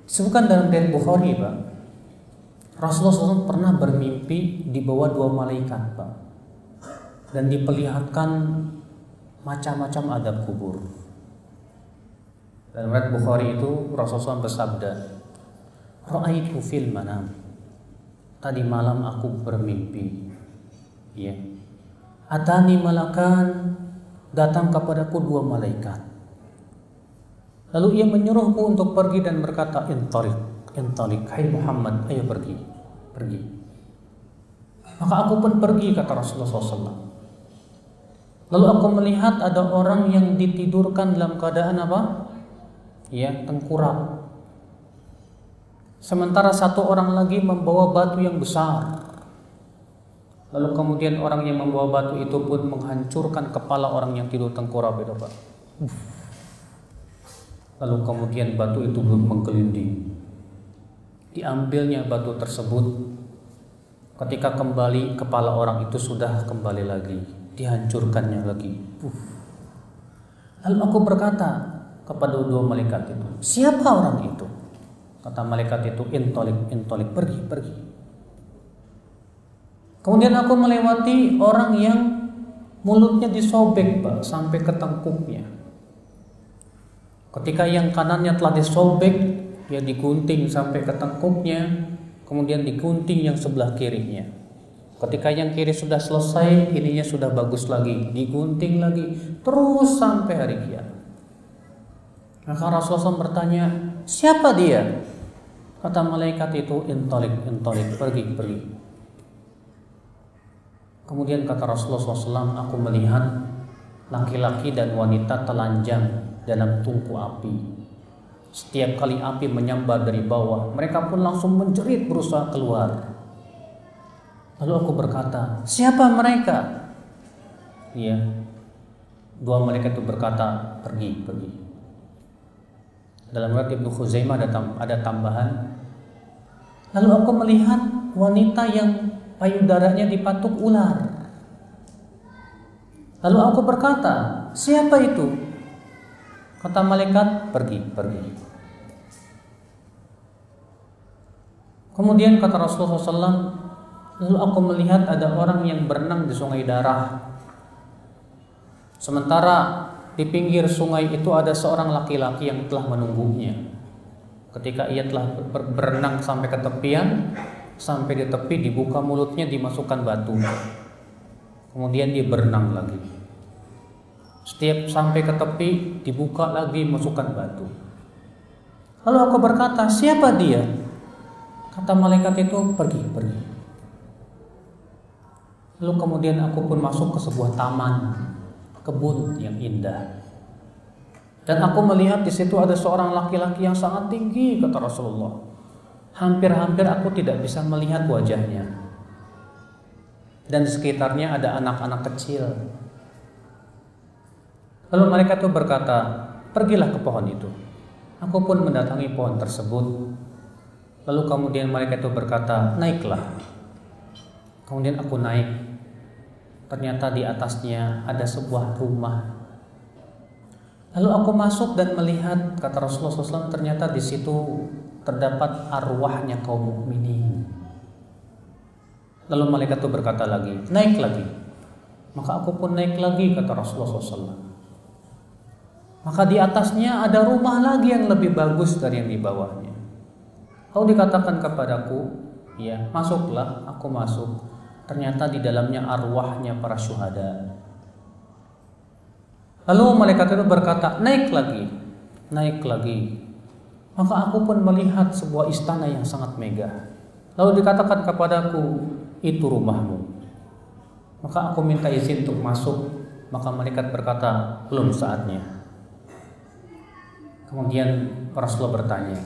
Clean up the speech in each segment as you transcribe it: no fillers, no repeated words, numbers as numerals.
Disebutkan dalam riwayat Bukhari, Pak, Rasulullah SAW pernah bermimpi di bawah dua malaikat, Pak, dan diperlihatkan macam-macam adab kubur. Dalam riwayat Bukhari itu Rasulullah SAW bersabda, "Ra'aitu fil manam." Tadi malam aku bermimpi. Ya. Atani malakan, datang kepadaku dua malaikat. Lalu ia menyuruhku untuk pergi dan berkata, "Intalik, hai Muhammad, ayo pergi." Maka aku pun pergi, kata Rasulullah SAW. Lalu aku melihat ada orang yang ditidurkan dalam keadaan apa? Ya, tengkurap. Sementara satu orang lagi membawa batu yang besar. Lalu kemudian orang yang membawa batu itu pun menghancurkan kepala orang yang tidur tengkurap itu, Pak. Lalu kemudian batu itu menggelinding. Diambilnya batu tersebut. Ketika kembali, kepala orang itu sudah kembali lagi. Dihancurkannya lagi. Lalu aku berkata kepada dua malaikat itu, "Siapa orang itu?" Kata malaikat itu, "Intolik, pergi." Kemudian aku melewati orang yang mulutnya disobek, Pak, sampai ke tengkuknya. Ketika yang kanannya telah disobek, ya digunting sampai ke tengkuknya, kemudian digunting yang sebelah kirinya. Ketika yang kiri sudah selesai, ininya sudah bagus lagi, digunting lagi, terus sampai hari kiamat. Maka Rasulullah SAW bertanya, "Siapa dia?" Kata malaikat itu, Intolik, pergi." Kemudian kata Rasulullah SAW, aku melihat laki-laki dan wanita telanjang dalam tungku api. Setiap kali api menyambar dari bawah, mereka pun langsung menjerit berusaha keluar. Lalu aku berkata, "Siapa mereka?" Iya. Dua malaikat itu berkata, pergi. Dalam riwayat Ibnu Khuzaimah ada tambahan. Lalu aku melihat wanita yang payudaranya dipatuk ular. Lalu aku berkata, "Siapa itu?" Kata malaikat, pergi. Kemudian kata Rasulullah SAW, lalu aku melihat ada orang yang berenang di sungai darah. Sementara di pinggir sungai itu ada seorang laki-laki yang telah menunggunya. Ketika ia telah berenang sampai ke tepian, sampai di tepi dibuka mulutnya, dimasukkan batu. Kemudian dia berenang lagi. Setiap sampai ke tepi dibuka lagi, masukkan batu. Lalu aku berkata, "Siapa dia?" Kata malaikat itu, pergi. Lalu kemudian aku pun masuk ke sebuah taman, kebun yang indah. Dan aku melihat di situ ada seorang laki-laki yang sangat tinggi, kata Rasulullah. Hampir-hampir aku tidak bisa melihat wajahnya. Dan di sekitarnya ada anak-anak kecil. Lalu mereka itu berkata, "Pergilah ke pohon itu." Aku pun mendatangi pohon tersebut. Lalu kemudian mereka itu berkata, "Naiklah." Kemudian aku naik. Ternyata di atasnya ada sebuah rumah. Lalu aku masuk dan melihat, kata Rasulullah SAW, ternyata di situ terdapat arwahnya kaum mukminin. Lalu malaikat itu berkata lagi, "Naik lagi." Maka aku pun naik lagi, kata Rasulullah SAW. Maka di atasnya ada rumah lagi yang lebih bagus dari yang di bawahnya. Lalu dikatakan kepadaku, "Ya, masuklah." Aku masuk. Ternyata di dalamnya arwahnya para syuhada. Lalu malaikat itu berkata, naik lagi. Maka aku pun melihat sebuah istana yang sangat megah. Lalu dikatakan kepadaku, "Itu rumahmu." Maka aku minta izin untuk masuk. Maka malaikat berkata, "Belum saatnya." Kemudian Rasulullah bertanya,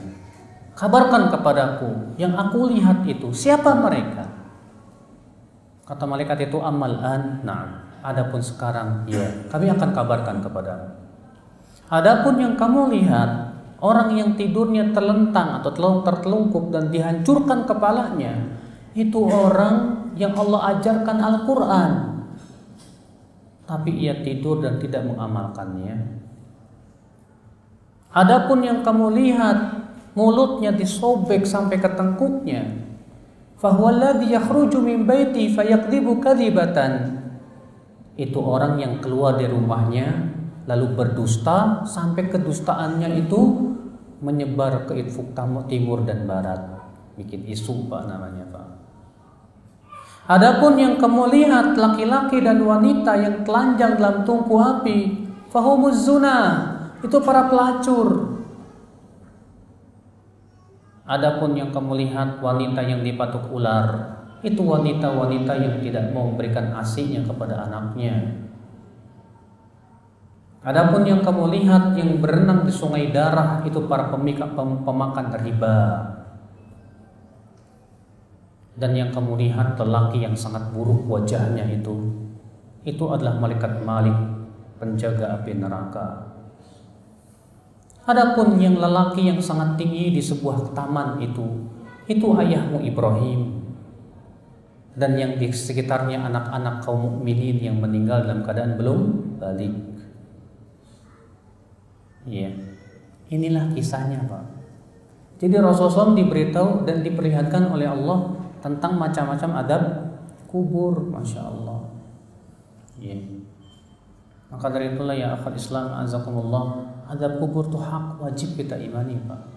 "Kabarkan kepadaku, yang aku lihat itu siapa mereka?" Kata malaikat itu, "Amal an, na'am. Adapun sekarang, ya, kami akan kabarkan kepadamu. Adapun yang kamu lihat, orang yang tidurnya terlentang atau tertelungkup dan dihancurkan kepalanya, itu orang yang Allah ajarkan Al-Quran, tapi ia tidur dan tidak mengamalkannya. Adapun yang kamu lihat, mulutnya disobek sampai ke tengkuknya. Fahuwaladzi yakhruju min baiti fayakdzibu kadzibatan. Itu orang yang keluar dari rumahnya lalu berdusta sampai kedustaannya itu menyebar ke ufuk timur dan barat. Bikin isu Pak namanya Pak. Adapun yang kamu lihat laki-laki dan wanita yang telanjang dalam tungku api, fahumuz zuna, itu para pelacur. Adapun yang kamu lihat wanita yang dipatuk ular, itu wanita-wanita yang tidak mau memberikan ASI-nya kepada anaknya. Adapun yang kamu lihat yang berenang di sungai darah, itu para pemakan riba. Dan yang kamu lihat lelaki yang sangat buruk wajahnya itu adalah malaikat Malik, penjaga api neraka. Adapun yang lelaki yang sangat tinggi di sebuah taman itu ayahmu Ibrahim. Dan yang di sekitarnya anak-anak kaum mukminin yang meninggal dalam keadaan belum balik. Iya. Inilah kisahnya, Pak. Jadi Rasulullah SAW diberitahu dan diperingatkan oleh Allah tentang macam-macam adab kubur, Masya Allah. Iya. Maka dari itulah ya akhwat Islam azakumullah, adab kubur itu hak, wajib kita imani Pak.